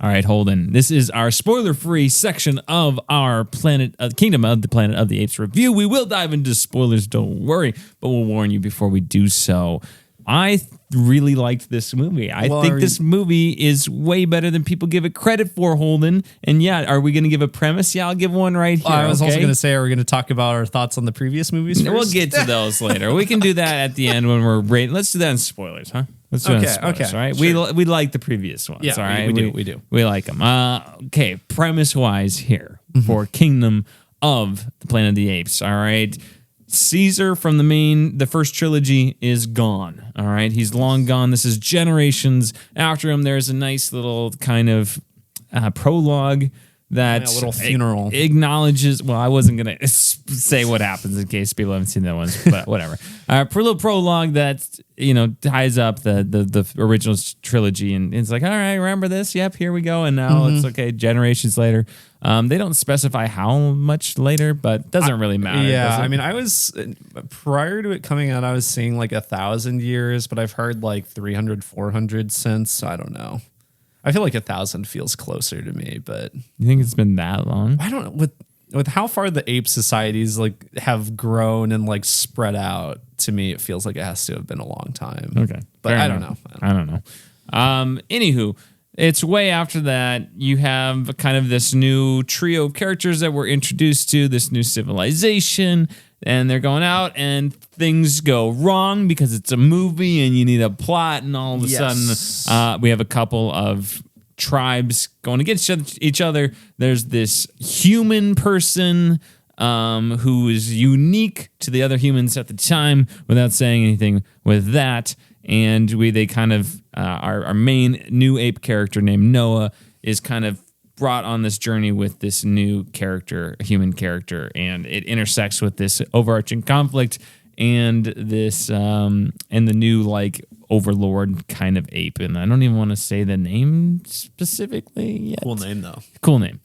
All right, Holden. This is our spoiler-free section of our Kingdom of the Planet of the Apes review. We will dive into spoilers, don't worry, but we'll warn you before we do so. I really liked this movie. I think this movie is way better than people give it credit for, Holden. And yeah, are we going to give a premise? Yeah, I'll give one right here. I was also going to say, are we going to talk about our thoughts on the previous movies first? We'll get to those later. We can do that at the end when we're rating. Let's do that in spoilers, huh? Let's do that in spoilers, all right? Sure. We like the previous ones, all right? We do. We like them. Okay, premise-wise here for Kingdom of the Planet of the Apes, all right? Caesar from the first trilogy is gone. All right. He's long gone. This is generations after him. There's a nice little kind of prologue that a little funeral acknowledges. Well, I wasn't going to say what happens in case people haven't seen that one, but whatever. Little prologue that, ties up the original trilogy. And it's like, all right, remember this? Yep, here we go. And now it's okay. Generations later. They don't specify how much later, but doesn't really matter. Yeah, I mean, prior to it coming out, I was seeing like 1,000 years, but I've heard like 300, 400 since. I don't know. I feel like 1,000 feels closer to me, but you think it's been that long? I don't know. With how far the ape societies like have grown and like spread out, to me, it feels like it has to have been a long time. Okay, but I don't know. Anywho. It's way after that. You have kind of this new trio of characters that we're introduced to, this new civilization, and they're going out and things go wrong because it's a movie and you need a plot, and all of a sudden we have a couple of tribes going against each other. There's this human person who is unique to the other humans at the time without saying anything with that. And they kind of, our main new ape character named Noah is kind of brought on this journey with this new character, a human character, and it intersects with this overarching conflict and this, and the new like overlord kind of ape. And I don't even want to say the name specifically yet. Cool name though. Cool name.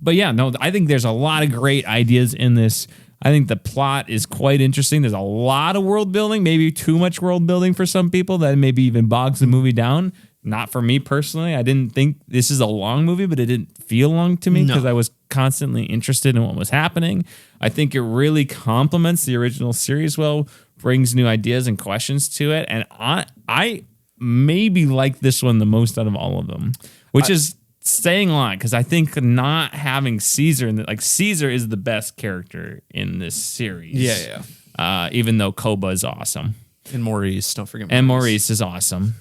But yeah, no, I think there's a lot of great ideas in this. I think the plot is quite interesting. There's a lot of world building, maybe too much world building for some people that maybe even bogs the movie down. Not for me personally. I didn't think this is a long movie, but it didn't feel long to me because I was constantly interested in what was happening. I think it really complements the original series well, brings new ideas and questions to it. And I maybe like this one the most out of all of them, which is saying a lot, because I think not having Caesar Caesar is the best character in this series. Yeah. Even though Koba is awesome, and Maurice, don't forget. And Maurice is awesome.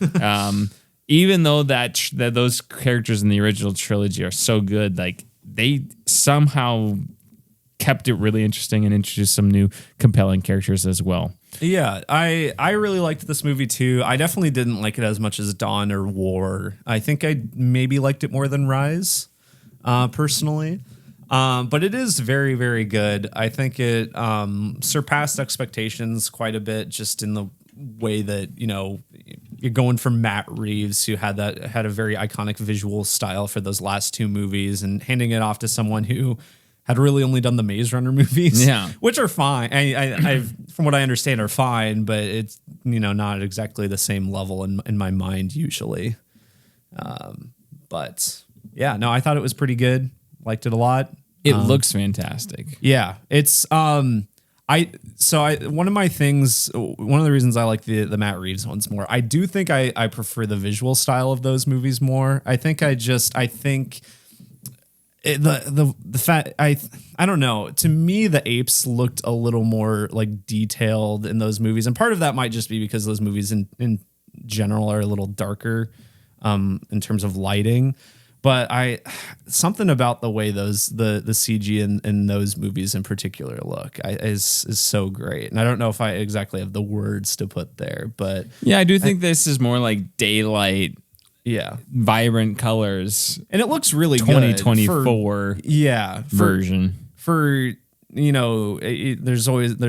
Even though that those characters in the original trilogy are so good, like they somehow kept it really interesting and introduced some new compelling characters as well. Yeah, I really liked this movie too. I definitely didn't like it as much as Dawn or War. I think I maybe liked it more than Rise, personally. But it is very, very good. I think it surpassed expectations quite a bit, just in the way that, you're going from Matt Reeves, who had a very iconic visual style for those last two movies, and handing it off to someone who had really only done the Maze Runner movies, which are fine. I've from what I understand, are fine, but it's not exactly the same level in my mind usually. But yeah, no, I thought it was pretty good. Liked it a lot. It looks fantastic. Yeah, it's one of the reasons I like the Matt Reeves ones more. I do think I prefer the visual style of those movies more. I think the fact I don't know. To me, the apes looked a little more like detailed in those movies, and part of that might just be because those movies in general are a little darker in terms of lighting. But something about the way the CG in those movies in particular look is so great, and I don't know if I exactly have the words to put there, but yeah, I do think this is more like daylight. Yeah, vibrant colors, and it looks really 2024 version. There's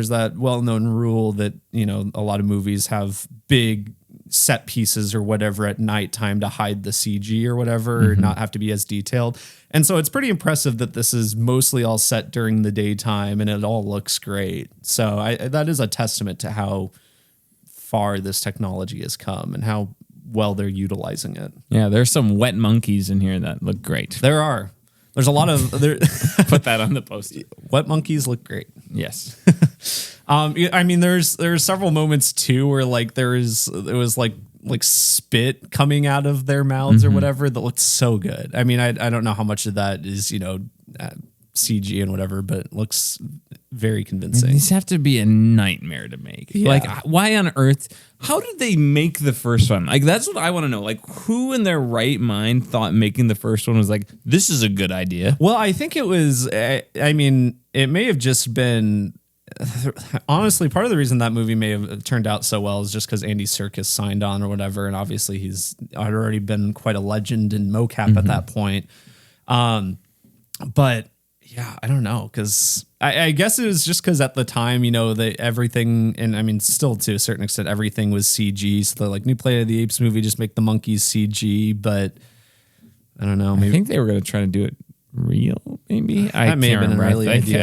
that well-known rule that a lot of movies have big set pieces or whatever at nighttime to hide the CG or whatever, or not have to be as detailed. And so it's pretty impressive that this is mostly all set during the daytime and it all looks great. So that is a testament to how far this technology has come and how well they're utilizing it. Yeah, there's some wet monkeys in here that look great. There's a lot of Put that on the poster. wet monkeys look great. Yes. I mean, there's several moments too where like it was like spit coming out of their mouths or whatever that looked so good. I mean, I don't know how much of that is CG and whatever, but it looks very convincing. These have to be a nightmare to make. Yeah. Like, why on earth? How did they make the first one? Like, that's what I want to know. Like, who in their right mind thought making the first one was like, this is a good idea? Well, I think it was. I mean, it may have just been. Honestly, part of the reason that movie may have turned out so well is just because Andy Serkis signed on or whatever, and obviously he's already been quite a legend in mocap at that point. But yeah, I don't know, because I guess it was just because at the time, everything, and I mean, still to a certain extent, everything was CG. So they're like, new Planet of the Apes movie, just make the monkeys CG. But I don't know. Maybe I think they were going to try to do it real, maybe. That may have been an early idea.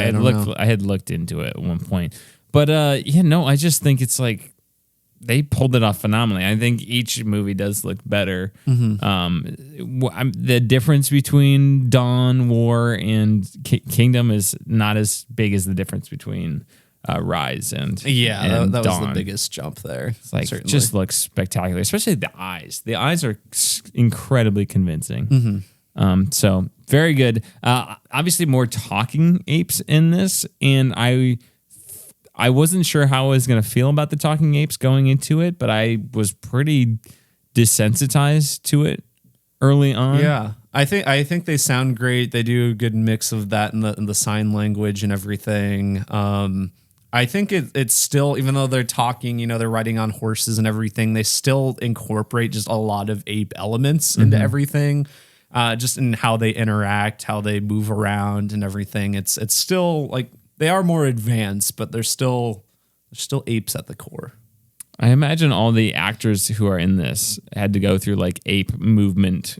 I had looked into it at one point. But I just think it's like they pulled it off phenomenally. I think each movie does look better. The difference between Dawn, War, and Kingdom is not as big as the difference between Rise and that was Dawn. the biggest jump there. It's like certainly. just looks spectacular, especially the eyes. The eyes are incredibly convincing. So very good. Obviously, more talking apes in this, and I wasn't sure how I was going to feel about the talking apes going into it, but I was pretty desensitized to it early on. Yeah, I think they sound great. They do a good mix of that and the sign language and everything. I think it's still, even though they're talking, they're riding on horses and everything, they still incorporate just a lot of ape elements into everything. Just in how they interact, how they move around and everything. It's still like they are more advanced, but they're still apes at the core. I imagine all the actors who are in this had to go through like ape movement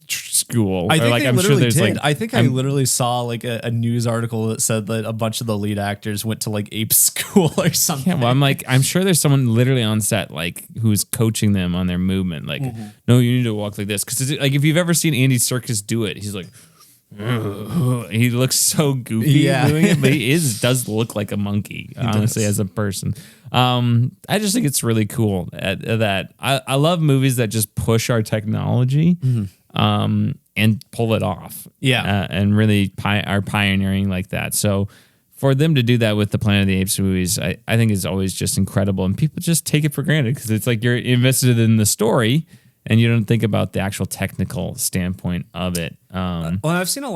school. I think like, they I'm literally sure did. I think I literally saw like a news article that said that a bunch of the lead actors went to like ape school or something. Yeah, well, I'm sure there's someone literally on set like who's coaching them on their movement. Like, no, you need to walk like this, because like if you've ever seen Andy Serkis do it, he's like, he looks so goofy doing it, but he does look like a monkey, honestly, as a person. I just think it's really cool at that. I love movies that just push our technology and pull it off. Yeah. And really are pioneering like that. So for them to do that with the Planet of the Apes movies, I think is always just incredible. And people just take it for granted because it's like you're invested in the story and you don't think about the actual technical standpoint of it. Well, I've seen a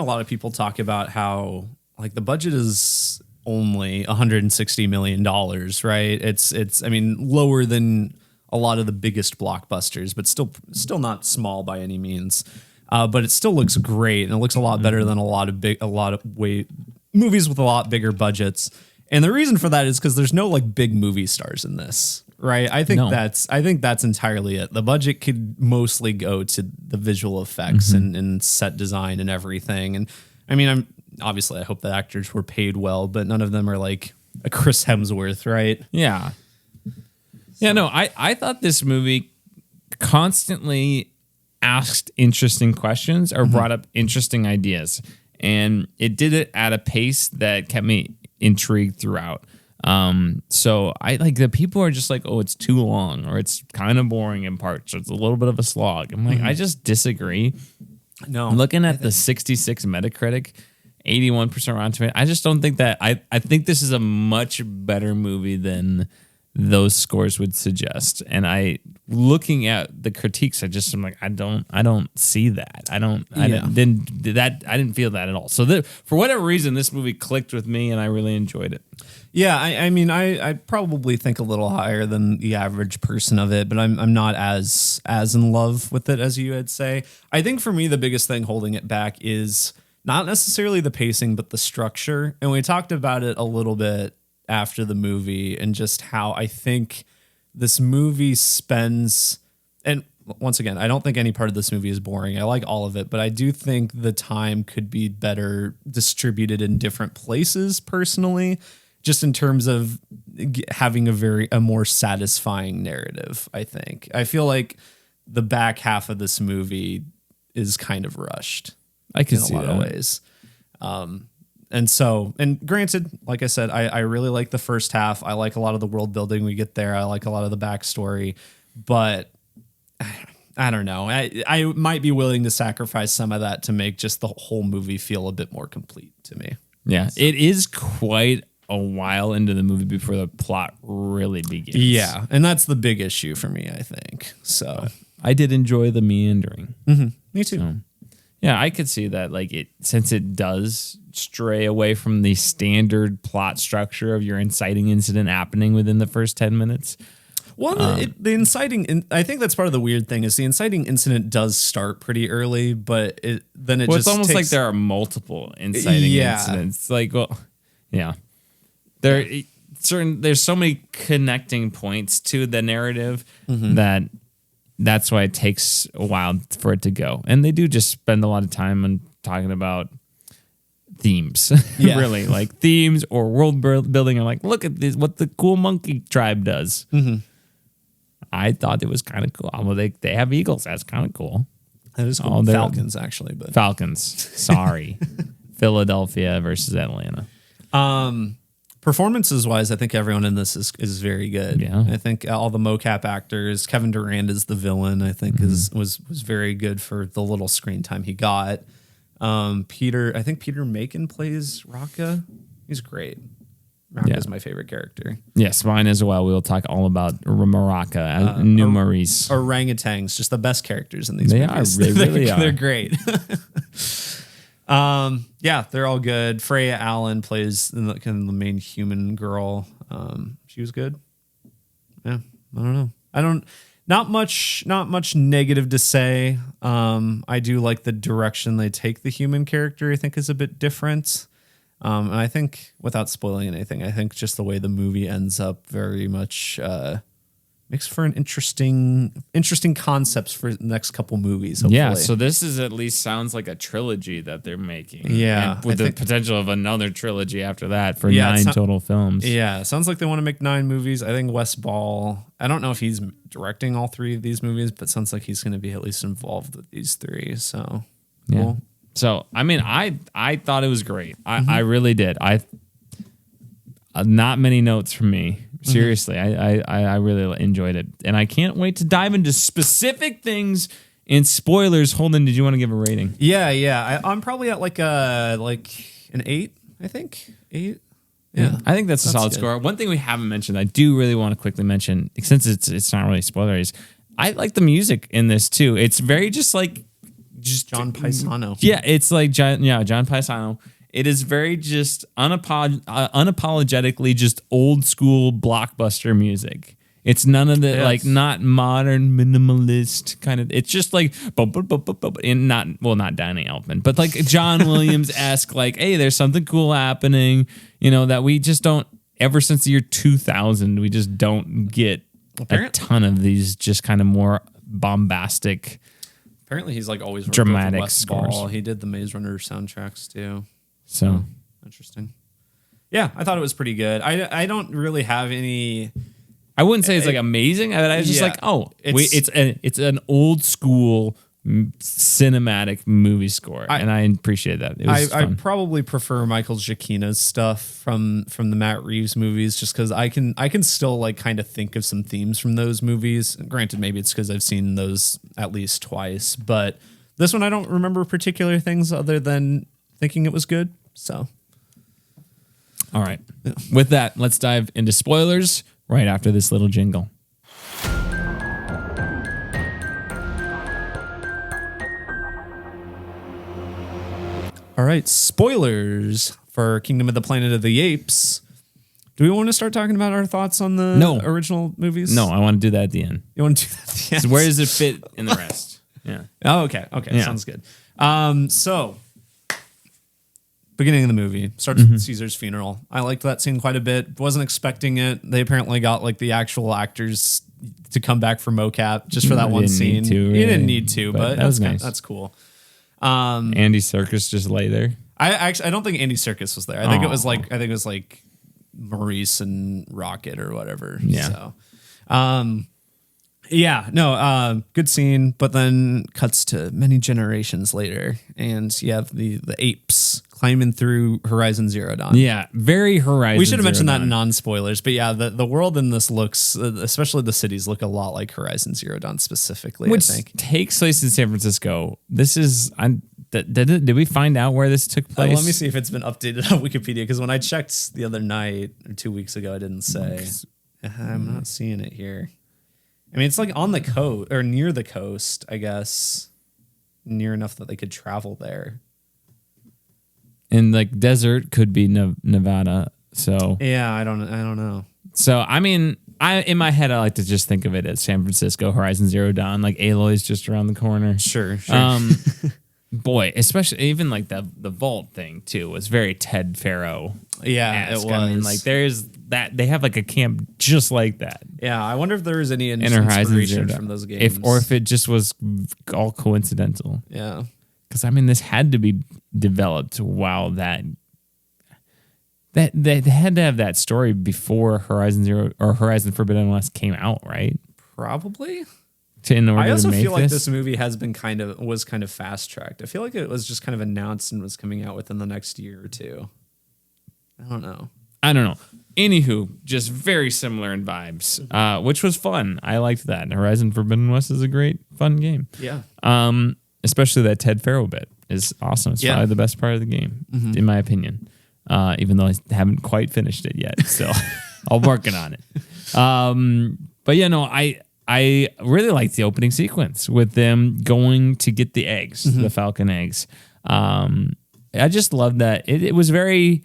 lot of people talk about how like the budget is only $160 million, right? It's I mean, lower than a lot of the biggest blockbusters, but still not small by any means. But it still looks great, and it looks a lot better than a lot of movies with a lot bigger budgets. And the reason for that is because there's no like big movie stars in this, right? I think that's entirely it. The budget could mostly go to the visual effects and set design and everything. And I mean, obviously I hope the actors were paid well, but none of them are like a Chris Hemsworth, right? Yeah. Yeah, no, I thought this movie constantly asked interesting questions or brought up interesting ideas. And it did it at a pace that kept me intrigued throughout. So I like the people are just like, oh, it's too long or it's kind of boring in parts or it's a little bit of a slog. I'm like, I just disagree. No. Looking at the 66 Metacritic, 81% Rotten Tomatoes, I just don't think that. I think this is a much better movie than those scores would suggest. And looking at the critiques, I'm like, I don't see that. I didn't feel that at all. So for whatever reason, this movie clicked with me and I really enjoyed it. Yeah, I mean, I probably think a little higher than the average person of it, but I'm not as in love with it as you would say. I think for me, the biggest thing holding it back is not necessarily the pacing, but the structure. And we talked about it a little bit after the movie and just how I think this movie spends, and once again, I don't think any part of this movie is boring. I like all of it, but I do think the time could be better distributed in different places personally. just in terms of having a more satisfying narrative. I think I feel like the back half of this movie is kind of rushed. I can in see a lot of ways. And granted, like I said, I really like the first half. I like a lot of the world building we get there. I like a lot of the backstory, but I don't know. I might be willing to sacrifice some of that to make just the whole movie feel a bit more complete to me. Yeah, so. It is quite a while into the movie before the plot really begins. Yeah, and that's the big issue for me, I think. So I did enjoy the meandering. Mm-hmm. Me too. So, yeah, I could see that. Like since it does stray away from the standard plot structure of your inciting incident happening within the first 10 minutes. Well, the inciting, I think that's part of the weird thing is the inciting incident does start pretty early, but it's almost like there are multiple inciting incidents. Like, well, yeah, there's so many connecting points to the narrative that's why it takes a while for it to go. And they do just spend a lot of time on talking about themes, really like themes or world building. I'm like, look at this, what the cool monkey tribe does. Mm-hmm. I thought it was kind of cool. Well, they have eagles. That's kind of cool. That is cool. Falcons, actually, but Falcons. Sorry, Philadelphia versus Atlanta. Performances wise, I think everyone in this is very good. Yeah, I think all the mocap actors. Kevin Durant is the villain. I think was very good for the little screen time he got. I think Peter Macon plays Raka. He's great. Raka is my favorite character. Yes, mine as well. We'll talk all about Maraka and Maurice. Orangutans, just the best characters in these movies. They really are. They're great. They're all good. Freya Allen plays kind of the main human girl. She was good. Yeah, I don't know. Not much negative to say. I do like the direction they take the human character. I think is a bit different. And I think, without spoiling anything, I think just the way the movie ends up very much makes for an interesting concepts for the next couple movies. Hopefully. Yeah, so this is at least sounds like a trilogy that they're making. Yeah, and with the potential of another trilogy after that for 9 total films. Yeah, it sounds like they want to make 9 movies. I think Wes Ball, I don't know if he's directing all 3 of these movies, but sounds like he's going to be at least involved with these 3. So, cool. So, I mean, I thought it was great. I really did. Not many notes from me. Seriously, I really enjoyed it. And I can't wait to dive into specific things and spoilers. Holden, did you want to give a rating? Yeah. I'm probably at like an 8, I think. 8? Yeah. I think that's a solid score. One thing we haven't mentioned, I do really want to quickly mention, since it's not really spoilers, I like the music in this too. It's very just John Paisano. Yeah, it's like John Paisano. It is very just unapologetically just old school blockbuster music. It's none of the not modern minimalist kind of. It's just like and not Danny Elfman, but like John Williams-esque. Like, hey, there's something cool happening. That we just don't. Ever since the year 2000, we just don't get a ton of these just kind of more bombastic. Apparently, he's like always dramatic with scores. Ball. He did the Maze Runner soundtracks too. So interesting. Yeah, I thought it was pretty good. I don't really have any. I wouldn't say it's like amazing, but I was just like, it's an old school cinematic movie score, and I appreciate that. It was I probably prefer Michael Giacchino's stuff from the Matt Reeves movies, just because I can still like kind of think of some themes from those movies. Granted, maybe it's because I've seen those at least twice, but this one I don't remember particular things other than thinking it was good. So, all right. Yeah. With that, let's dive into spoilers right after this little jingle. All right, spoilers for Kingdom of the Planet of the Apes. Do we want to start talking about our thoughts on the original movies? No, I want to do that at the end. You want to do that at the end? So where does it fit in the rest? Yeah. Oh, okay. Yeah. Sounds good. So, beginning of the movie starts with Caesar's funeral. I liked that scene quite a bit. Wasn't expecting it. They apparently got like the actual actors to come back for mocap just for that one scene. You didn't need to, but that was nice. That's cool. Andy Serkis just lay there. I don't think Andy Serkis was there. I think it was like Maurice and Rocket or whatever. Yeah. So, good scene, but then cuts to many generations later, and you have the apes climbing through Horizon Zero Dawn. Yeah, very Horizon. We should have Zero mentioned that Dawn. in non-spoilers, but yeah, the world in this looks, especially the cities, look a lot like Horizon Zero Dawn specifically. Which I think takes place in San Francisco. This is. Did we find out where this took place? let me see if it's been updated on Wikipedia, because when I checked the other night or 2 weeks ago, I didn't say. I'm not seeing it here. I mean, it's like on the coast or near the coast, I guess, near enough that they could travel there. And like desert could be Nevada. So Yeah, I don't know. So I mean, in my head I like to just think of it as San Francisco, Horizon Zero Dawn, like Aloy's just around the corner. Sure. Boy, especially even like the vault thing too was very Ted Faro. Yeah, it was. I mean, like there's that they have like a camp just like that. Yeah, I wonder if there was any In Horizon Zero inspiration Dawn. from those games. If it just was all coincidental. Yeah. Because I mean, this had to be developed while that they had to have that story before Horizon Zero or Horizon Forbidden West came out, right? Probably. In order I also to make feel like this this movie has been kind of fast tracked. I feel like it was just kind of announced and was coming out within the next year or two. I don't know. Anywho, just very similar in vibes, which was fun. I liked that. Horizon Forbidden West is a great, fun game. Yeah. Especially that Ted Faro bit is awesome. It's probably the best part of the game, in my opinion. Even though I haven't quite finished it yet, so I'm working on it. But yeah, no, I really liked the opening sequence with them going to get the eggs, the falcon eggs. I just love that. It was very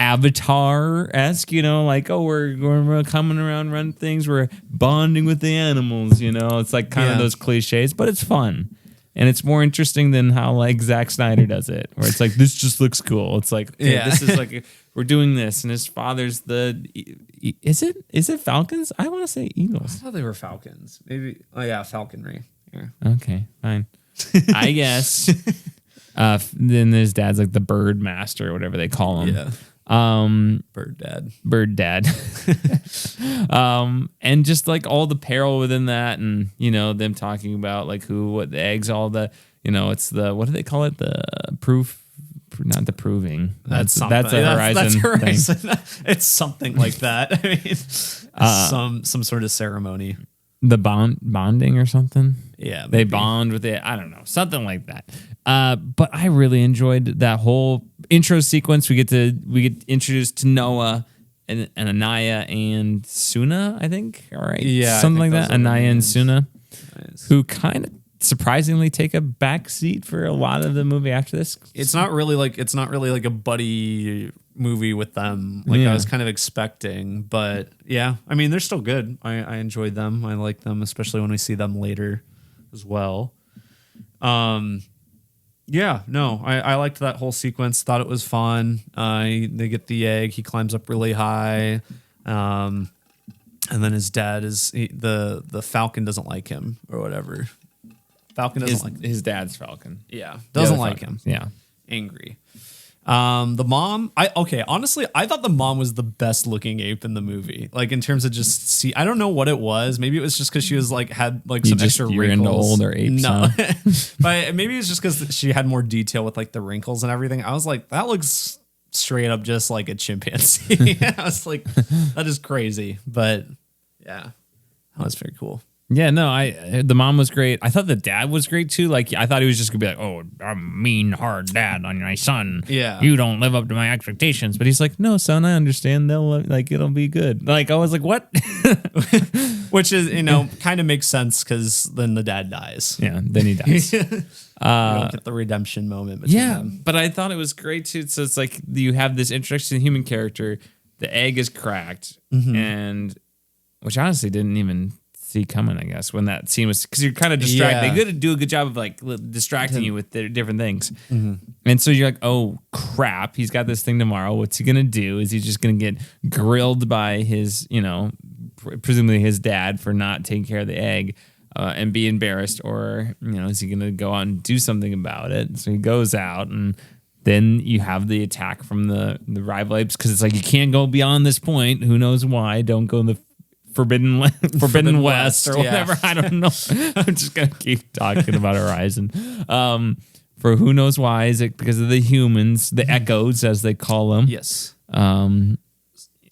Avatar-esque, like, oh, we're coming around, run things, we're bonding with the animals, It's like kind of those cliches, but it's fun. And it's more interesting than how like Zack Snyder does it, where it's like, this just looks cool. It's like, okay, this is like, we're doing this, and his father's is it falcons? I want to say eagles. I thought they were falcons. Maybe. Oh yeah, falconry. Yeah. Okay, fine. I guess. Then his dad's like the bird master or whatever they call him. Yeah. Bird dad. And just like all the peril within that, and them talking about like what the eggs, all the it's the, what do they call it, the proof, not the proving, that's a Horizon thing. It's something like that. I mean, some sort of ceremony, the bonding or something. Yeah, they bond with it. I don't know, something like that. But I really enjoyed that whole intro sequence. We get introduced to Noah and Anaya and Suna, I think. All right, yeah, something like that. Anaya and Suna, who kind of surprisingly take a back seat for a lot of the movie after this. It's not really like a buddy movie with them, like I was kind of expecting. But yeah, I mean, they're still good. I enjoyed them. I like them, especially when we see them later as well. Yeah, no, I liked that whole sequence. Thought it was fun. They get the egg. He climbs up really high, and then his dad the falcon doesn't like him or whatever. Falcon doesn't like his dad's falcon. Yeah, doesn't like him. Yeah, angry. The mom, honestly, I thought the mom was the best looking ape in the movie. Like in terms of just I don't know what it was. Maybe it was just because she was like had like some extra wrinkles. You're into older apes, no, huh? but maybe it was just because she had more detail with like the wrinkles and everything. I was like, that looks straight up just like a chimpanzee. I was like, that is crazy. But yeah, that was very cool. Yeah, no, the mom was great. I thought the dad was great too. Like, I thought he was just gonna be like, "Oh, I'm a mean, hard dad on my son. Yeah, you don't live up to my expectations." But he's like, "No, son, I understand. It'll be good." Like, I was like, "What?" Which is, kind of makes sense because then the dad dies. Yeah, then he dies. You don't get the redemption moment. Between them. But I thought it was great too. So it's like you have this introduction to the human character. The egg is cracked, and which honestly didn't even see coming, I guess, when that scene was, because you're kind of distracted. Yeah. They could do a good job of like distracting you with different things. And so you're like, oh crap, he's got this thing tomorrow. What's he gonna do? Is he just gonna get grilled by his, presumably his dad for not taking care of the egg and be embarrassed, or is he gonna go out and do something about it? So he goes out, and then you have the attack from the rival apes because it's like you can't go beyond this point. Who knows why? Don't go in the Forbidden West or whatever. I don't know. I'm just gonna keep talking about Horizon. For who knows why? Is it because of the humans, the echoes as they call them? Yes.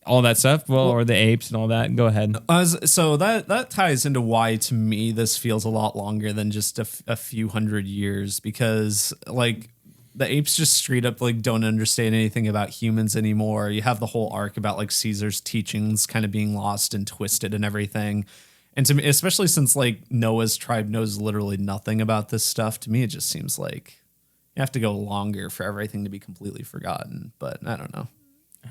All that stuff. Well, or the apes and all that. Go ahead. So that ties into why to me this feels a lot longer than just a few hundred years, because like the apes just straight up like don't understand anything about humans anymore. You have the whole arc about like Caesar's teachings kind of being lost and twisted and everything. And to me, especially since like Noah's tribe knows literally nothing about this stuff, to me it just seems like you have to go longer for everything to be completely forgotten. But I don't know.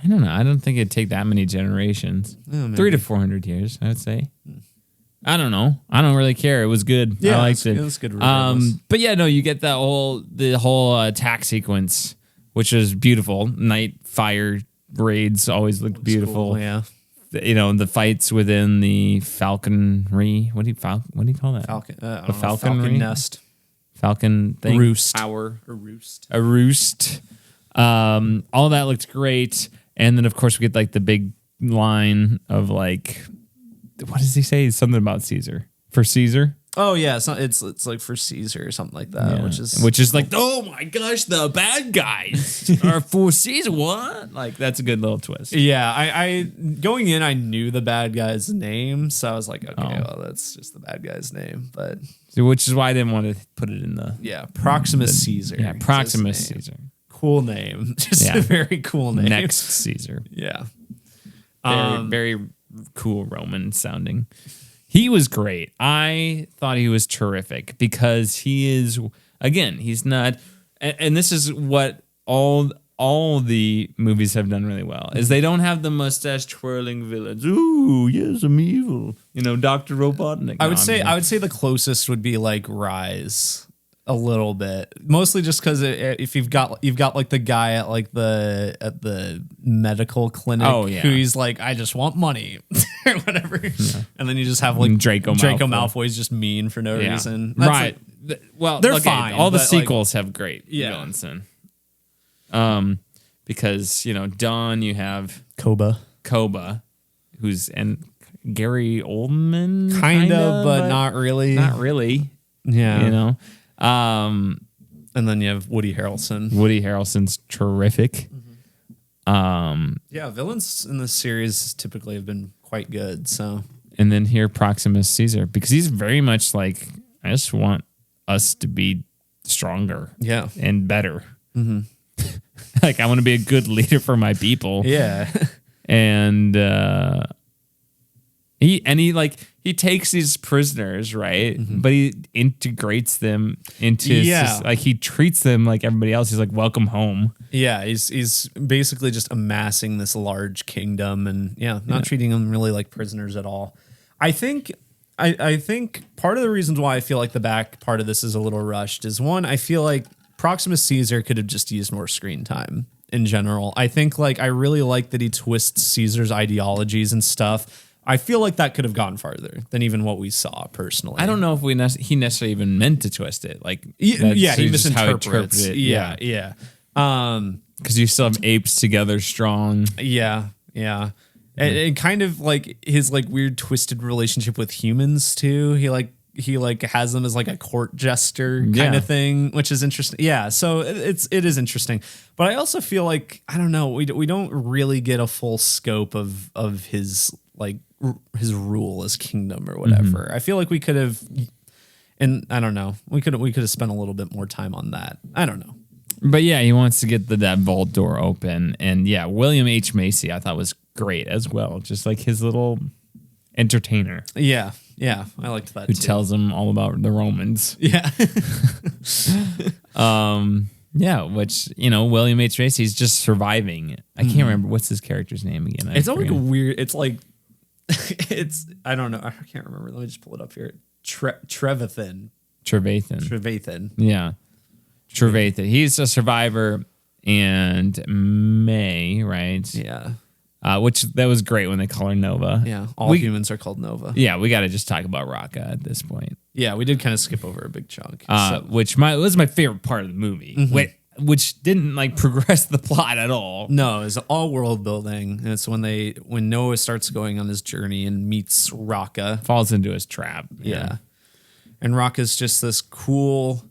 I don't think it'd take that many generations. 300 to 400 years, I would say. I don't know. I don't really care. It was good. Yeah, I liked it. It was good. Regardless. But yeah, no, you get the whole attack sequence, which is beautiful. Night fire raids always looked beautiful. Cool, yeah. The fights within the falconry. What do you call that? Falcon nest. Falcon thing. Roost. Tower. A roost. All that looked great. And then of course we get like the big line of like, what does he say? Something about Caesar. For Caesar? Oh yeah, it's like for Caesar or something like that, yeah. which is like, oh my gosh, the bad guys are for Caesar. What? Like that's a good little twist. Yeah, I going in, I knew the bad guy's name, so I was like, okay, well that's just the bad guy's name, but which is why I didn't want to put it in the Proximus Caesar. Yeah, Proximus Caesar. Cool name, just a very cool name. Next Caesar. Yeah, very cool Roman sounding. He was great. I thought he was terrific because he is, again, he's not, and this is what all the movies have done really well, is they don't have the mustache twirling villains. Ooh, yes, I'm evil. Dr. Robotnik. I would say the closest would be like Rise. A little bit, mostly just because if you've got like the guy at the medical clinic who's like, I just want money or whatever, and then you just have like Draco Malfoy's just mean for no reason, right? Well, they're fine. All the sequels have great villains in, because Dawn, you have Koba, who's and Gary Oldman, kinda, but not really, yeah, and then you have Woody Harrelson. Woody Harrelson's terrific. Yeah, villains in this series typically have been quite good. So, and then here Proximus Caesar, because he's very much like, I just want us to be stronger, and better. Mm-hmm. Like I want to be a good leader for my people. Yeah, and he takes these prisoners, right? Mm-hmm. But he integrates them into like he treats them like everybody else. He's like, welcome home. Yeah, he's basically just amassing this large kingdom and not treating them really like prisoners at all. I think part of the reasons why I feel like the back part of this is a little rushed is, one, I feel like Proximus Caesar could have just used more screen time in general. I think I really like that he twists Caesar's ideologies and stuff. I feel like that could have gone farther than even what we saw personally. I don't know if he necessarily even meant to twist it. Like, he misinterprets it. Yeah. Because you still have apes together strong. Yeah. And kind of like his like weird twisted relationship with humans too. He has them as like a court jester kind of thing, which is interesting. Yeah, so it is interesting. But I also feel like, I don't know, we don't really get a full scope of his his rule as kingdom or whatever. Mm-hmm. I feel like we could have, and I don't know, we could have spent a little bit more time on that. I don't know. But yeah, he wants to get that vault door open. And yeah, William H. Macy I thought was great as well. Just like his little entertainer. Yeah, I liked that who too. Tells him all about the Romans. Yeah. Yeah, which, William H. Macy's just surviving. I can't remember. What's his character's name again? It's like weird. It's like, I don't know. I can't remember. Let me just pull it up here. Trevathan. Yeah. Trevathan. He's a survivor, and May, right? Yeah. Which that was great when they call her Nova. Yeah. All humans are called Nova. Yeah, we got to just talk about Raka at this point. Yeah, we did kind of skip over a big chunk. Which was my favorite part of the movie. Mm-hmm. which didn't like progress the plot at all. No, it's all world building. And it's when Noah starts going on his journey and meets Raka. Falls into his trap. Yeah. And Raka's just this cool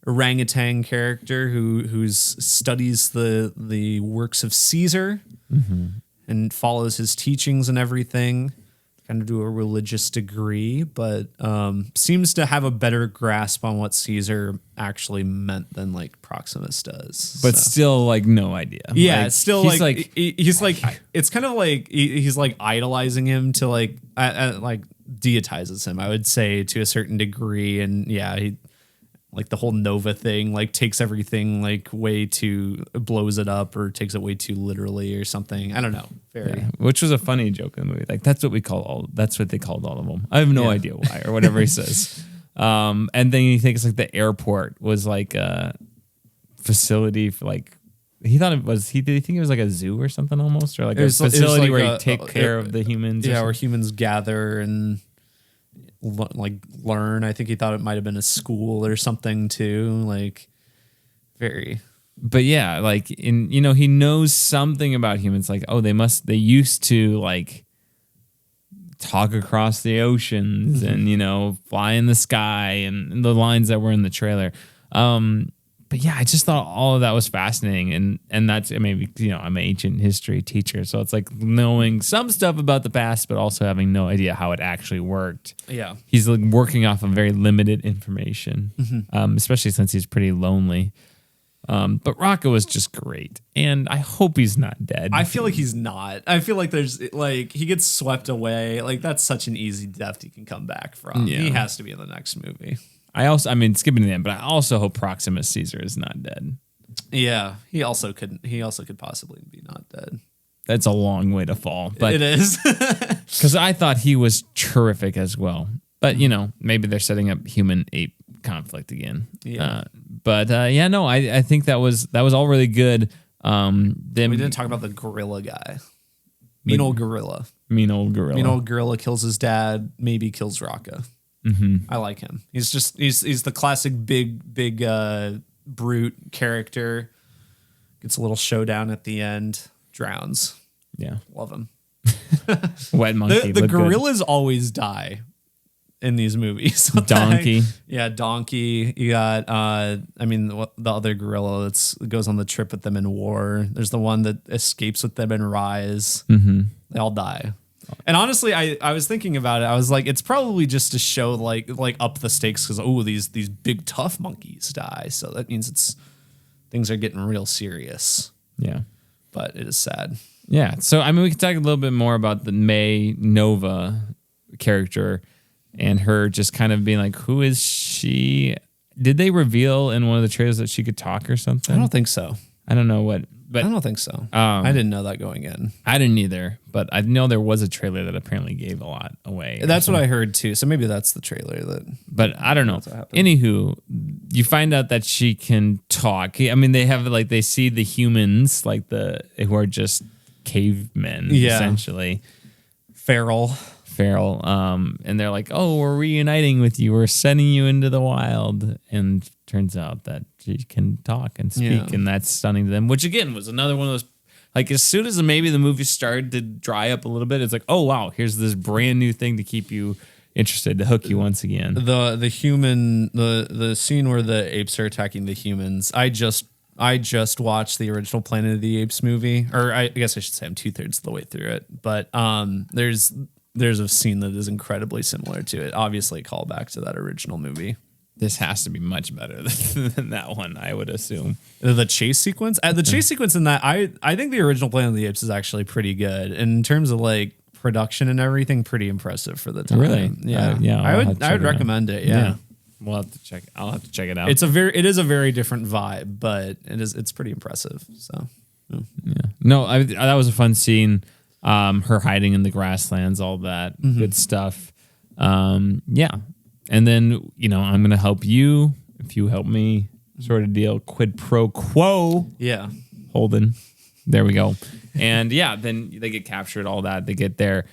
orangutan character who studies the works of Caesar and follows his teachings and everything. Kind of to a religious degree, but seems to have a better grasp on what Caesar actually meant than like Proximus does. But still, like, no idea. Yeah, like, it's still he's like it's kind of like he's like idolizing him to like deitizes him, I would say, to a certain degree. And yeah, he like the whole Nova thing, like takes everything like blows it up or takes it way too literally or something. I don't know. Which was a funny joke in the movie. Like that's what they called all of them. I have no idea why or whatever he says. And then you think it's like the airport was like a facility for like, he thought it was, did he think it was like a zoo or something almost? Or like a facility where you take care of the humans? Yeah, where humans gather and like learn. I think he thought it might have been a school or something too. Like very. But yeah, like he knows something about humans. Like, oh, they used to like talk across the oceans and, fly in the sky and the lines that were in the trailer. But yeah, I just thought all of that was fascinating. And that's maybe, I'm an ancient history teacher. So it's like knowing some stuff about the past, but also having no idea how it actually worked. Yeah. He's like working off of very limited information, especially since he's pretty lonely. But Rocco was just great. And I hope he's not dead. I feel like he's not. I feel like there's like he gets swept away. Like that's such an easy death he can come back from. Yeah. He has to be in the next movie. Skipping to the end, but I also hope Proximus Caesar is not dead. Yeah, he also could possibly be not dead. That's a long way to fall, but it is. Because I thought he was terrific as well. But maybe they're setting up human ape conflict again. Yeah. I think that was all really good. We didn't talk about the gorilla guy. Mean old gorilla. Mean old gorilla kills his dad. Maybe kills Raka. I like him. He's the classic big brute character. Gets a little showdown at the end. Drowns. Yeah, love him. Wet monkey. The gorillas always die in these movies. Donkey. Donkey. You got the other gorilla that goes on the trip with them in war. There's the one that escapes with them in Rise. They all die. And honestly, I was thinking about it. I was like, it's probably just to show like up the stakes because these big tough monkeys die, so that means things are getting real serious. Yeah, but it is sad. Yeah, so we can talk a little bit more about the May Nova character and her just kind of being like, who is she? Did they reveal in one of the trailers that she could talk or something? I don't think so. I don't know what. But I don't think so. I didn't know that going in. I didn't either, but I know there was a trailer that apparently gave a lot away. That's what I heard too. So maybe that's the trailer that. But I don't know. Anywho, you find out that she can talk. I mean, they see the humans who are just cavemen essentially, feral. And they're like, oh, we're reuniting with you. We're sending you into the wild. And turns out that she can talk and speak, and that's stunning to them. Which again was another one of those. Like as soon as maybe the movie started to dry up a little bit, it's like, oh wow, here's this brand new thing to keep you interested, to hook you once again. The scene where the apes are attacking the humans. I just watched the original Planet of the Apes movie, or I guess I should say I'm 2/3 of the way through it. But there's a scene that is incredibly similar to it. Obviously, a callback to that original movie. This has to be much better than that one, I would assume. The chase sequence? The chase sequence in that, I think the original Planet of the Apes is actually pretty good. And in terms of like production and everything, pretty impressive for the time. Really? Yeah. I would recommend it. Yeah. I'll have to check it out. It is a very different vibe, but it's pretty impressive. So yeah. No, that was a fun scene. Her hiding in the grasslands, all that good stuff. Yeah. And then, I'm going to help you if you help me, sort of deal. Quid pro quo. Yeah. Holden. There we go. And yeah, then they get captured, all that. They get there.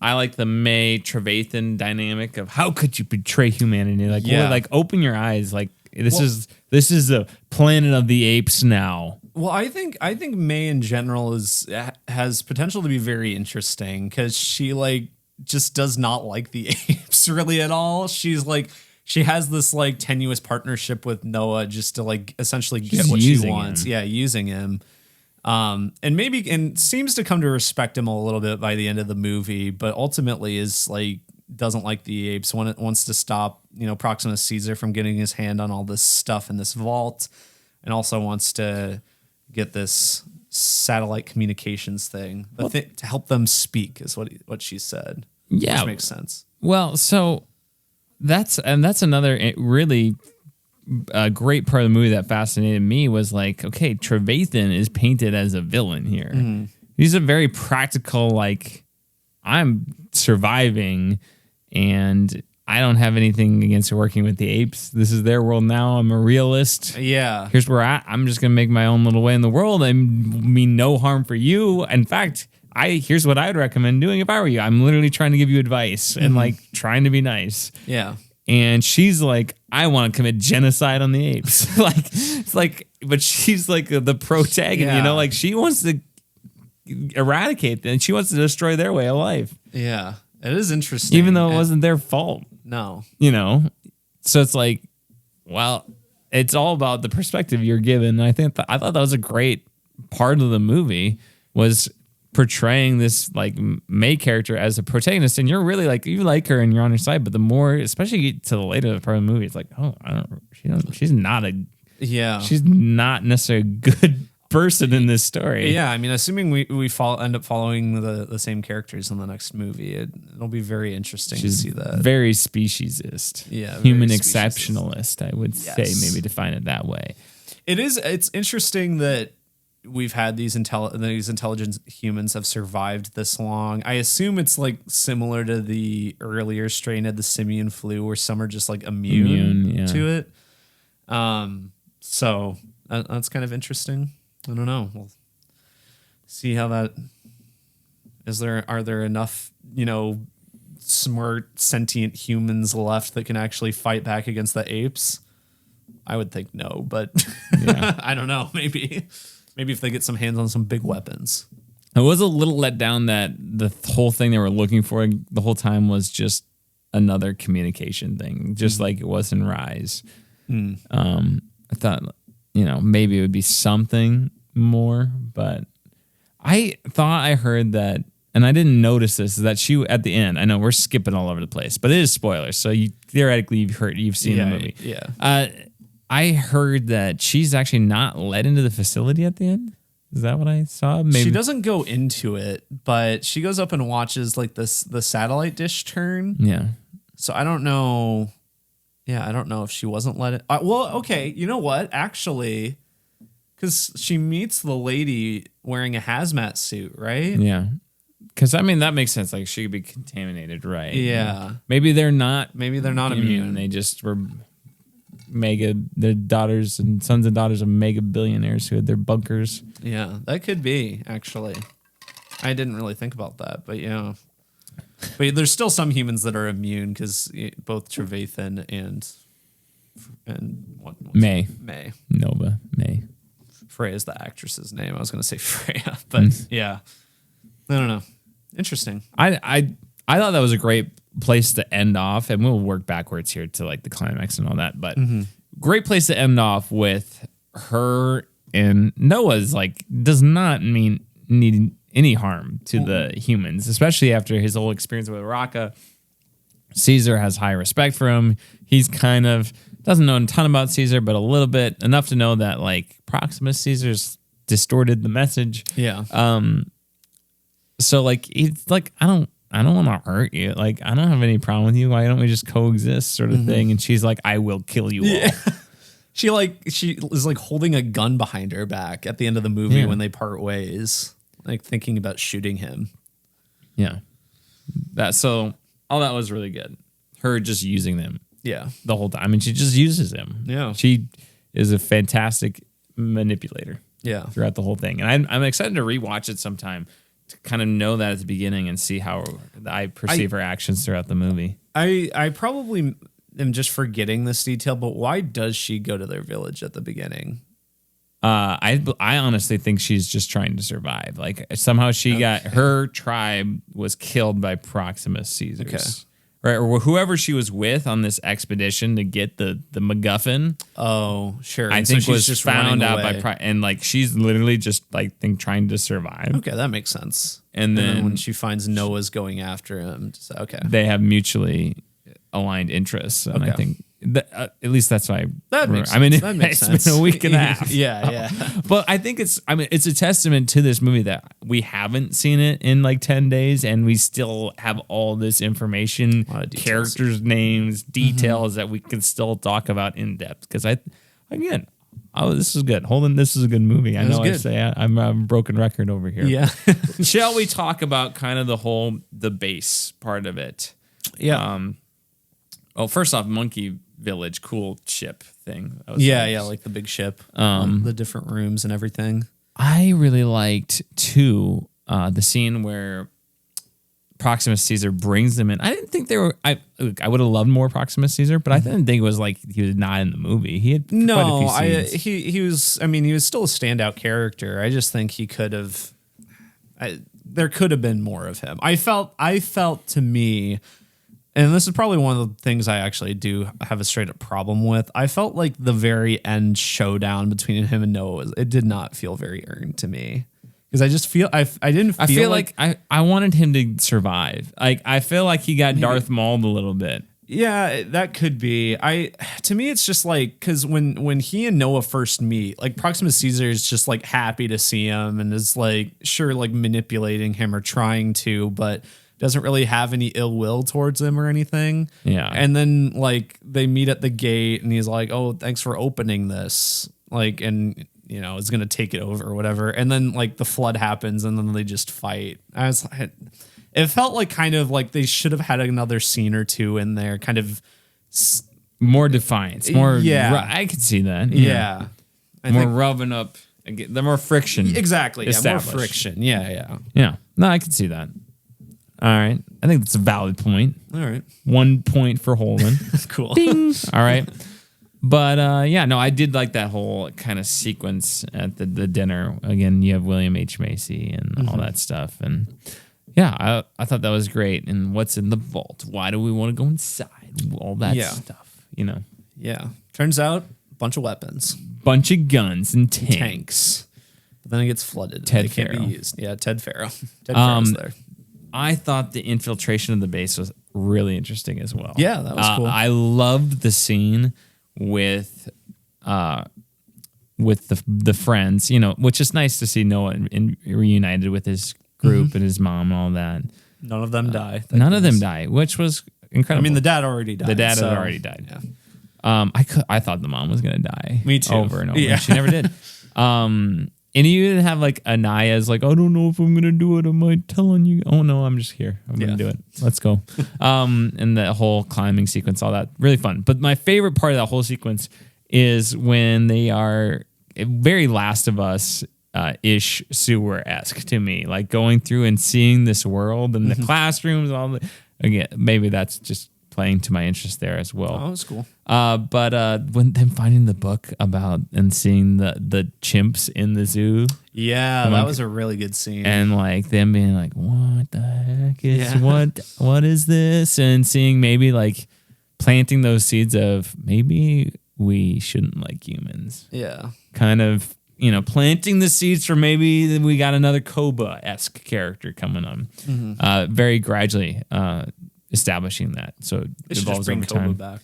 I like the May Trevathan dynamic of how could you betray humanity? Like, open your eyes. Like, this this is the planet of the apes now. Well, I think May in general has potential to be very interesting because she like just does not like the apes really at all. She's like she has this like tenuous partnership with Noah just to like essentially get what she wants. Him. Yeah, using him. And seems to come to respect him a little bit by the end of the movie, but ultimately is like doesn't like the apes. Wants to stop, Proximus Caesar from getting his hand on all this stuff in this vault, and also wants to get this satellite communications thing to help them speak is what she said. Yeah, which makes sense. Well, so that's another really great part of the movie that fascinated me was like, okay, Trevathan is painted as a villain here. Mm-hmm. He's a very practical, like, I'm surviving and I don't have anything against working with the apes. This is their world now. I'm a realist. Yeah. Here's where I'm just going to make my own little way in the world. I mean no harm for you. In fact, here's what I would recommend doing if I were you. I'm literally trying to give you advice and like trying to be nice. Yeah. And she's like, I want to commit genocide on the apes. But she's like the protagonist, like she wants to eradicate them. She wants to destroy their way of life. Yeah. It is interesting. Even though it wasn't their fault. No. So it's like, well, it's all about the perspective you're given. And I thought that was a great part of the movie was portraying this like May character as a protagonist, and you're really like you like her and you're on her side, but the more, especially you get to the later part of the movie, it's like, oh, she's not necessarily a good person in this story. Yeah, I mean, assuming we end up following the same characters in the next movie, it'll be very interesting to see that. Very speciesist. Yeah, human exceptionalist, I would say, maybe define it that way. It's interesting that we've had these intelligent humans have survived this long. I assume it's like similar to the earlier strain of the simian flu where some are just like immune to it. So that's kind of interesting. I don't know. We'll see how that are there enough, smart sentient humans left that can actually fight back against the apes? I would think no, but I don't know. Maybe if they get some hands on some big weapons. I was a little let down that the whole thing they were looking for the whole time was just another communication thing, just like it was in Rise. I thought, maybe it would be something more, but I thought I heard that, and I didn't notice this, is that she, at the end, I know we're skipping all over the place, but it is spoilers, so theoretically you've seen the movie. Yeah. I heard that she's actually not let into the facility at the end. Is that what I saw? Maybe she doesn't go into it, but she goes up and watches like the satellite dish turn. Yeah. So I don't know. Yeah, I don't know if she wasn't let it. Well, okay. You know what? Actually, because she meets the lady wearing a hazmat suit, right? Yeah. Because that makes sense. Like she could be contaminated, right? Yeah. Maybe they're not. Maybe they're not immune. They just were their daughters and sons and daughters of mega billionaires who had their bunkers. Yeah, that could be, actually. I didn't really think about that, but yeah. But there's still some humans that are immune because both Trevathan and May. Nova. May. Freya is the actress's name. I was going to say Freya, but yeah. I don't know. Interesting. I thought that was a great place to end off, and we'll work backwards here to like the climax and all that, but great place to end off with her, and Noah's like does not need any harm to the humans, especially after his whole experience with Raka. Caesar has high respect for him. He's kind of doesn't know a ton about Caesar, but a little bit, enough to know that like Proximus Caesar's distorted the message. Yeah. So like he's like, I don't want to hurt you. Like, I don't have any problem with you. Why don't we just coexist, sort of thing? And she's like, I will kill you all. She is like holding a gun behind her back at the end of the movie when they part ways, like thinking about shooting him. Yeah. So all that was really good. Her just using them. Yeah. The whole time. I mean, she just uses him. Yeah. She is a fantastic manipulator. Yeah. Throughout the whole thing. And I'm excited to rewatch it sometime to kind of know that at the beginning and see how I perceive her actions throughout the movie. I probably am just forgetting this detail, but why does she go to their village at the beginning? I honestly think she's just trying to survive. Like somehow she got her tribe was killed by Proximus Caesar's, right? Or whoever she was with on this expedition to get the MacGuffin. Oh, sure. I And think so she's was just found running out away. by and like she's literally just like trying to survive. Okay, that makes sense. And then when she finds Noah's going after him, okay, they have mutually aligned interests, and I think. At least that's why. That makes I mean, sense. That makes it's sense. been a week and a half. Yeah. But I think it's a testament to this movie that we haven't seen it in like 10 days and we still have all this information, characters' names, details that we can still talk about in depth. Because this is good. Holden, this is a good movie. I know I say I'm a broken record over here. Yeah. Shall we talk about kind of the base part of it? Yeah. First off, Monkey Village, cool ship thing. Yeah, like the big ship, the different rooms and everything. I really liked too the scene where Proximus Caesar brings them in. I didn't think they were. I would have loved more Proximus Caesar, but I didn't think it was like he was not in the movie. He had quite a few scenes. He was. I mean, he was still a standout character. I just think he could have. There could have been more of him. I felt to me. And this is probably one of the things I actually do have a straight up problem with. I felt like the very end showdown between him and Noah, it did not feel very earned to me. Because I just feel, I feel like I wanted him to survive. Like, I feel like he got Darth Mauled a little bit. Yeah, that could be. To me, it's just like, because when he and Noah first meet, like Proximus Caesar is just like happy to see him and is like, sure, like manipulating him or trying to, but doesn't really have any ill will towards him or anything. Yeah. And then like they meet at the gate and he's like, oh, thanks for opening this. Like, and you know, is going to take it over or whatever. And then like the flood happens and then they just fight. It felt like kind of like they should have had another scene or two in there, kind of more defiance, more. Yeah. I could see that. Yeah. More rubbing up. The more friction. Exactly. Yeah, more friction. Yeah. Yeah. No, I could see that. All right. I think that's a valid point. All right. 1 point for Holden. Cool. Ding. All right. But I did like that whole kind of sequence at the dinner. Again, you have William H. Macy and all that stuff. And yeah, I thought that was great. And what's in the vault? Why do we want to go inside? All that stuff, you know. Yeah. Turns out, a bunch of weapons. Bunch of guns and tanks. But then it gets flooded. Ted they can't Farrow. be used. Yeah, Ted Farrow. Ted Farrow's there. I thought the infiltration of the base was really interesting as well. Yeah, that was cool. I loved the scene with the friends, you know, which is nice to see Noah reunited with his group and his mom and all that. None of them die. None of them die, which was incredible. I mean, the dad already died. The dad had already died. Yeah. I thought the mom was gonna die. Me too. Over and over. Yeah. And she never did. And you didn't have like Anaya's like, I don't know if I'm gonna do it. Am I telling you? Oh no, I'm just here. I'm gonna do it. Let's go. And the whole climbing sequence, all that, really fun. But my favorite part of that whole sequence is when they are very Last of Us ish sewer-esque to me, like going through and seeing this world and the classrooms, all the again, maybe that's just playing to my interest there as well. Oh, that's cool. But when them finding the book about and seeing the chimps in the zoo. Yeah, that was a really good scene. And like them being like, what the heck is what is this? And seeing maybe like planting those seeds of maybe we shouldn't like humans. Yeah. Kind of, you know, planting the seeds for maybe we got another Koba-esque character coming on. Very gradually establishing that. So it evolves over time. Koba back.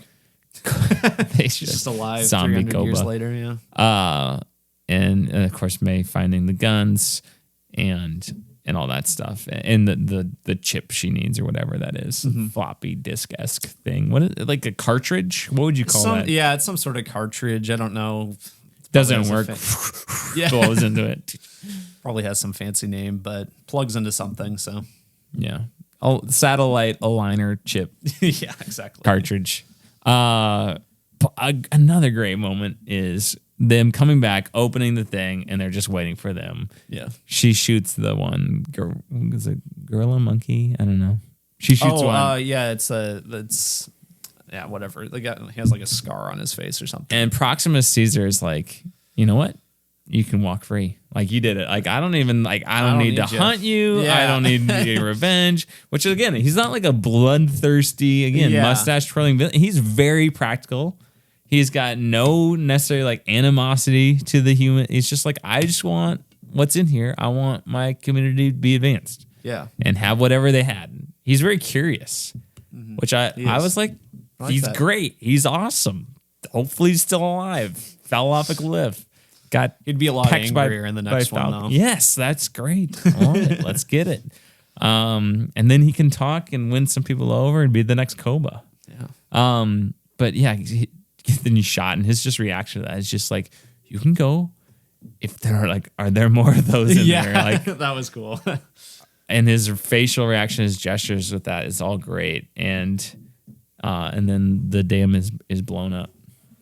They should. Just alive Zombie 300 Koba. years later, yeah. And of course May finding the guns and all that stuff and the chip she needs or whatever that is. Floppy disk-esque thing. What is it, like a cartridge? What would you call that? Yeah, it's some sort of cartridge. I don't know. Doesn't work. Blows into it. Probably has some fancy name, but plugs into something, so. Yeah. Satellite aligner chip. Yeah, exactly. Cartridge. Another great moment is them coming back, opening the thing, and they're just waiting for them. Yeah. She shoots the one. Is it gorilla monkey? I don't know. She shoots one. Yeah, yeah, whatever. The guy, he has like a scar on his face or something. And Proximus Caesar is like, you know what? You can walk free. Like, you did it. Like, I don't need to hunt you. Yeah. I don't need your revenge. Which, again, he's not like a bloodthirsty, mustache twirling villain. He's very practical. He's got no necessary like animosity to the human. It's just like, I just want what's in here. I want my community to be advanced. Yeah. And have whatever they had. He's very curious, which I was like he's that. great. He's awesome. Hopefully he's still alive. Fell off a cliff. He'd be a lot pecked angrier in the next one, though. Yes, that's great. I love it. Let's get it. And then he can talk and win some people over and be the next Koba. Yeah. But yeah, then you shot, and his just reaction to that is just like, you can go. If there are like, are there more of those in there? Like, that was cool. and his facial reaction, his gestures with that is all great. And then the dam is blown up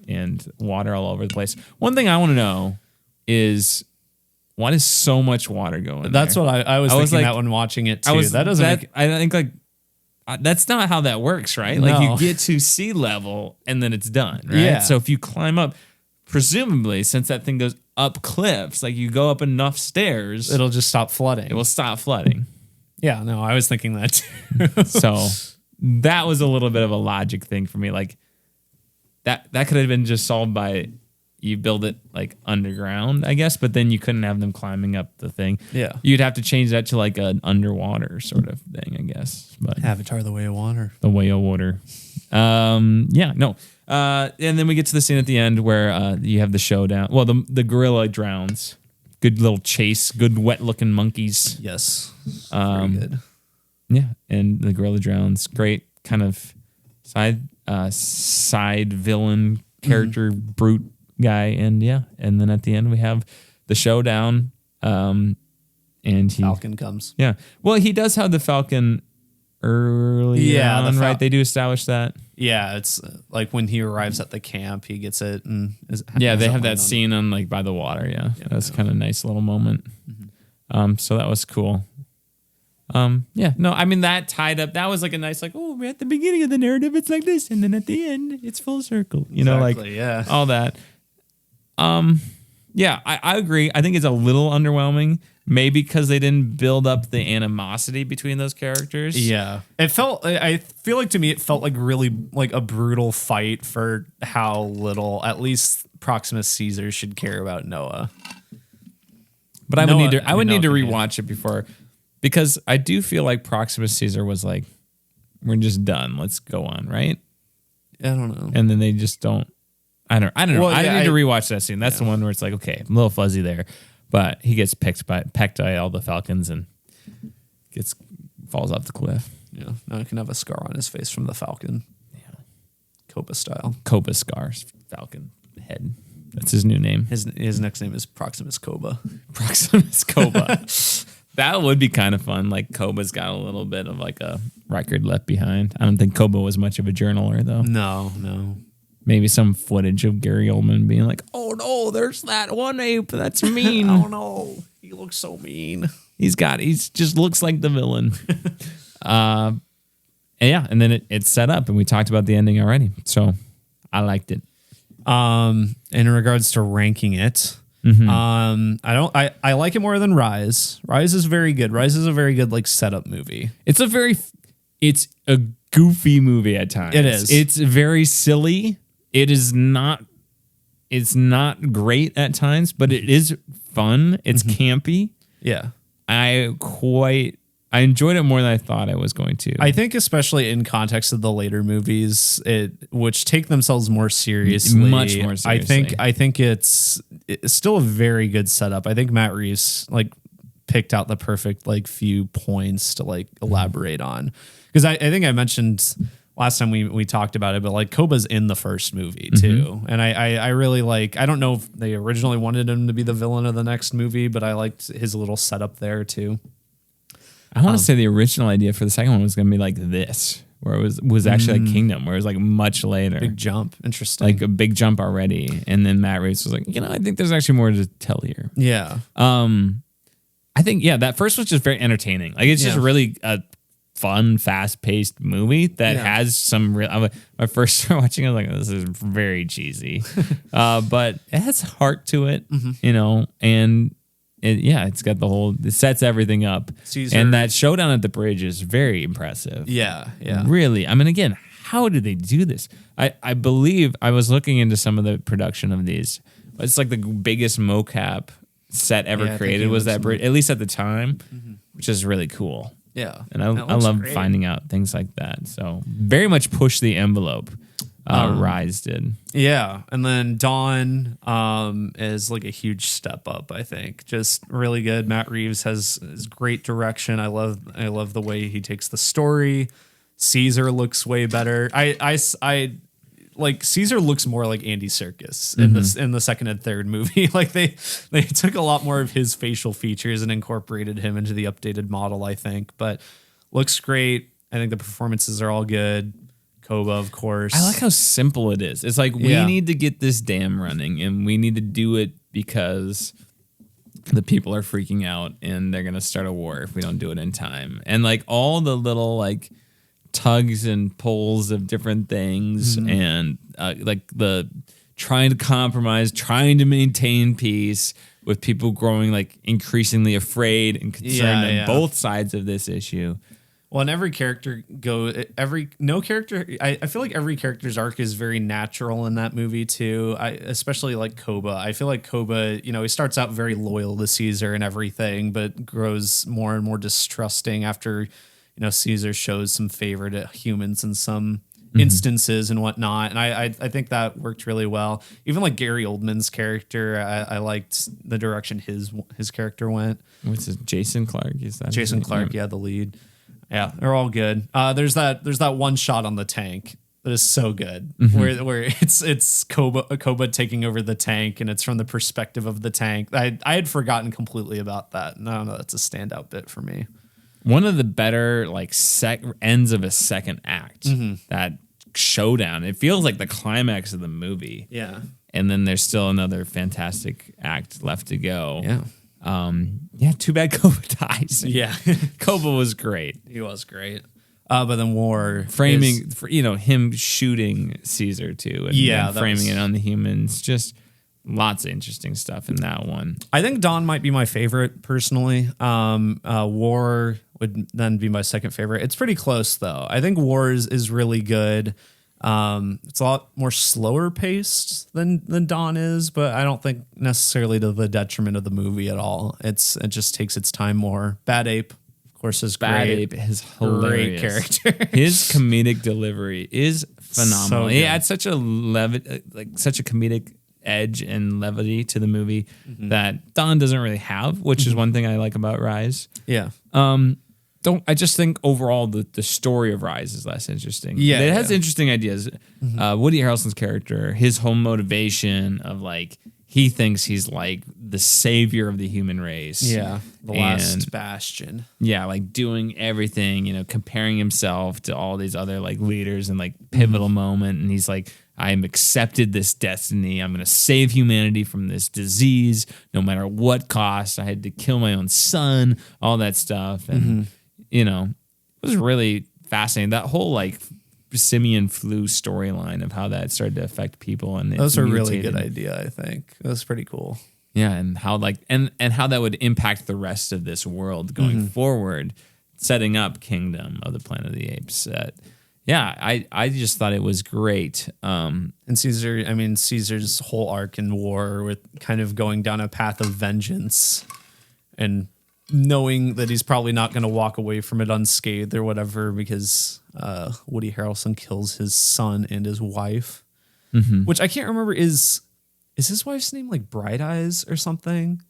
and water all over the place. One thing I want to know is, why is so much water going That's there? what I was thinking like, that when watching it too. That doesn't make... I think like that's not how that works, right? No. Like, you get to sea level and then it's done, right? Yeah. So if you climb up, presumably, since that thing goes up cliffs, like you go up enough stairs, it'll just stop flooding. It will stop flooding. Yeah, no, I was thinking that too. So that was a little bit of a logic thing for me. Like, that could have been just solved by you build it like underground, I guess, but then you couldn't have them climbing up the thing. Yeah. You'd have to change that to like an underwater sort of thing, I guess. But Avatar: The Way of Water. The Way of Water. Yeah, no. And then we get to the scene at the end where you have the showdown. Well, the gorilla drowns. Good little chase. Good wet looking monkeys. Yes. Very good. Yeah, and the gorilla drowns. Great kind of side villain character, brute guy, and then at the end we have the showdown. And Falcon comes. Yeah, well, he does have the Falcon early on, right? They do establish that. Yeah, it's like when he arrives at the camp, he gets it, and they have that scene on like by the water. Yeah, that's kind of a nice little moment. So that was cool. That tied up. That was like a nice, like, oh, we're at the beginning of the narrative, it's like this, and then at the end, it's full circle. You know, like all that. I agree. I think it's a little underwhelming. Maybe because they didn't build up the animosity between those characters. Yeah. I feel like to me it felt like really like a brutal fight for how little at least Proximus Caesar should care about Noah. But I would need to rewatch it before, because I do feel like Proximus Caesar was like, we're just done. Let's go on, right? I don't know. And then they just don't. I don't know. Well, I need to rewatch that scene. That's the one where it's like, okay, I'm a little fuzzy there. But he gets pecked by all the falcons and falls off the cliff. Yeah, now he can have a scar on his face from the falcon. Yeah, Koba style. Koba scars, falcon head. That's his new name. His next name is Proximus Koba. Proximus Koba. That would be kind of fun. Like, Koba's got a little bit of like a record left behind. I don't think Koba was much of a journaler though. No. Maybe some footage of Gary Oldman being like, "Oh no, there's that one ape that's mean. Oh no, he looks so mean. He just looks like the villain." And then it's set up, and we talked about the ending already, so I liked it. In regards to ranking it, I like it more than Rise. Rise is very good. Rise is a very good like setup movie. It's a goofy movie at times. It is. It's very silly. It's not great at times, but it is fun. It's campy. Yeah. I enjoyed it more than I thought I was going to. I think especially in context of the later movies, which take themselves more seriously. Much more seriously. I think it's still a very good setup. I think Matt Reeves like picked out the perfect like few points to like elaborate on. Because I think I mentioned last time we talked about it, but like Koba's in the first movie too. And I really like, I don't know if they originally wanted him to be the villain of the next movie, but I liked his little setup there too. I want to say the original idea for the second one was going to be like this, where it was actually like Kingdom, where it was like much later. Big jump. Interesting. Like a big jump already. And then Matt Reeves was like, I think there's actually more to tell here. Yeah. I think, that first was just very entertaining. Like, it's just really a fun, fast-paced movie that has some real. When I first started watching, I was like, "This is very cheesy," but it has heart to it, you know, and it's got the whole. It sets everything up, and that showdown at the bridge is very impressive. Yeah. Really. I mean, again, how did they do this? I believe I was looking into some of the production of these. It's like the biggest mocap set ever created was that bridge, at least at the time, which is really cool. Yeah. And I love finding out things like that. So very much push the envelope. Rise did. Yeah. And then Dawn is like a huge step up, I think. Just really good. Matt Reeves has great direction. I love the way he takes the story. Caesar looks way better. I like Caesar looks more like Andy Serkis in the second and third movie. Like they took a lot more of his facial features and incorporated him into the updated model, I think. But looks great. I think the performances are all good. Koba, of course. I like how simple it is. It's like we need to get this dam running, and we need to do it because the people are freaking out, and they're gonna start a war if we don't do it in time. And like all the little like tugs and pulls of different things, and like the trying to compromise, trying to maintain peace with people growing like increasingly afraid and concerned on both sides of this issue. Well, and every character I feel like every character's arc is very natural in that movie too. Especially like Koba. I feel like Koba, you know, he starts out very loyal to Caesar and everything, but grows more and more distrusting after, you know, Caesar shows some favor to humans in some instances and whatnot. And I think that worked really well. Even like Gary Oldman's character, I liked the direction his character went. What's it? Jason Clarke? Is that Jason Clarke? Yeah, the lead. Yeah, they're all good. There's that one shot on the tank that is so good, where it's Koba taking over the tank, and it's from the perspective of the tank. I had forgotten completely about that. And I don't know, that's a standout bit for me. One of the better like ends of a second act. That showdown. It feels like the climax of the movie. Yeah, and then there's still another fantastic act left to go. Yeah. Too bad Koba dies. Yeah. Koba was great. He was great. But then war framing, him shooting Caesar too, and framing it on the humans. Just lots of interesting stuff in that one. I think Dawn might be my favorite personally. War would then be my second favorite. It's pretty close though. I think War is really good. It's a lot more slower paced than Dawn is, but I don't think necessarily to the detriment of the movie at all. It just takes its time more. Bad Ape, of course, is great. Bad Ape is hilarious. Great character. His comedic delivery is phenomenal. So he adds such a such a comedic edge and levity to the movie that Dawn doesn't really have, which is one thing I like about Rise. Yeah. I just think overall the story of Rise is less interesting. Yeah, it has interesting ideas. Woody Harrelson's character, his whole motivation of like he thinks he's like the savior of the human race. Yeah, the last bastion. Yeah, like doing everything, comparing himself to all these other like leaders and like pivotal moment, and he's like, I'm accepted this destiny. I'm going to save humanity from this disease, no matter what cost. I had to kill my own son, all that stuff, and it was really fascinating. That whole like simian flu storyline of how that started to affect people, and that was a really good idea. I think that was pretty cool. Yeah, and how like and how that would impact the rest of this world going forward, setting up Kingdom of the Planet of the Apes. I just thought it was great. And Caesar's whole arc in war with kind of going down a path of vengeance and knowing that he's probably not going to walk away from it unscathed or whatever because Woody Harrelson kills his son and his wife, which I can't remember. Is his wife's name like Bright Eyes or something?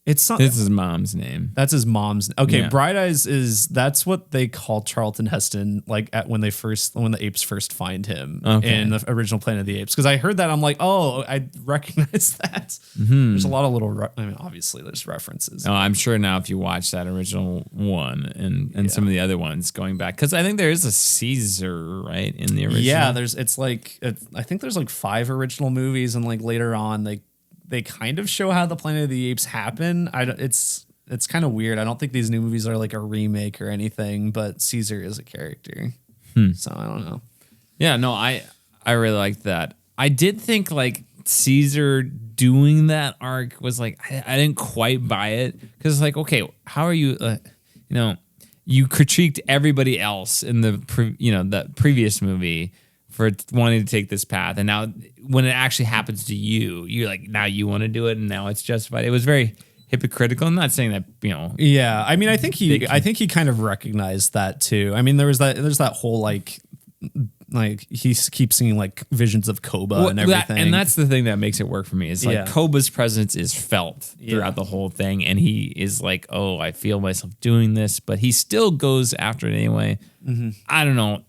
It's not. It's his mom's name. That's his mom's. Okay, Yeah. Bright Eyes that's what they call Charlton Heston. Like when the apes first find him in the original Planet of the Apes. Because I heard that, I'm like, oh, I recognize that. There's a lot of little. Obviously there's references. Oh, I'm sure now if you watch that original one and some of the other ones going back, because I think there is a Caesar right in the original. Yeah, I think there's like 5 original movies, and like later on they kind of show how the Planet of the Apes happen. it's kind of weird. I don't think these new movies are like a remake or anything, but Caesar is a character. So I don't know. Yeah, no, I really liked that. I did think like Caesar doing that arc was like I didn't quite buy it because like, okay, how are you? You critiqued everybody else in the the previous movie for wanting to take this path, and now when it actually happens to you, you're like, now you want to do it, and now it's justified. It was very hypocritical. I'm not saying that Yeah, I mean, I think he kind of recognized that too. I mean, there's that whole like he keeps seeing like visions of Koba and everything, and that's the thing that makes it work for me. Is like Koba's presence is felt throughout the whole thing, and he is like, oh, I feel myself doing this, but he still goes after it anyway. I don't know.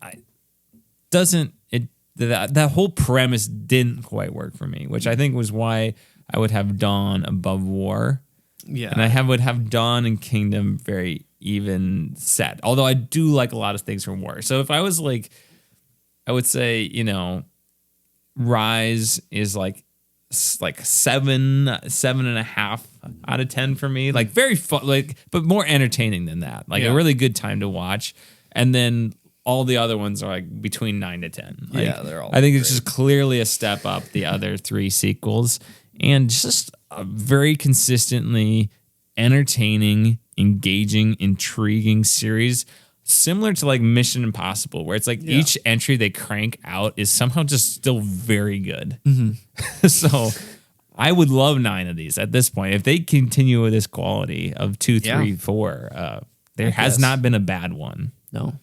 That whole premise didn't quite work for me, which I think was why I would have Dawn above War. Yeah, and I would have Dawn and Kingdom very even set. Although I do like a lot of things from War. So if I was like, I would say Rise is like 7.5 out of 10 for me. Like very fun, like but more entertaining than that. Like a really good time to watch. And then all the other ones are like between 9 to 10. Like, they're all. I think it's just clearly a step up the other 3 sequels, and just a very consistently entertaining, engaging, intriguing series, similar to like Mission Impossible, where it's like each entry they crank out is somehow just still very good. So I would love 9 of these at this point. If they continue with this quality of 2, 3, 4, there has not been a bad one. No.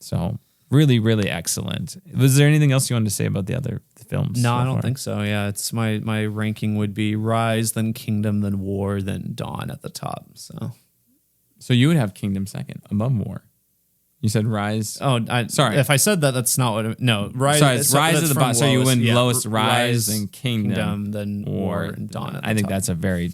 So really, really excellent. Was there anything else you wanted to say about the other films? No, I don't think so. Yeah, it's my ranking would be Rise, then Kingdom, then War, then Dawn at the top. So you would have Kingdom second above War. You said Rise. Oh, sorry. If I said that, that's not what. Rise. Sorry, it's Rise at the bottom. So you went lowest Rise, and Kingdom, then War, and Dawn. I think that's a very,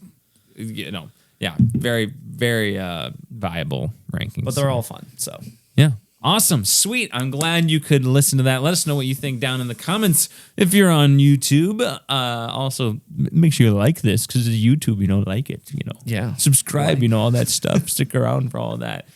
very, very viable ranking. But they're all fun. So yeah. Awesome. Sweet. I'm glad you could listen to that. Let us know what you think down in the comments if you're on YouTube. Also, make sure you like this because it's YouTube, like it, Yeah. Subscribe, all that stuff. Stick around for all of that.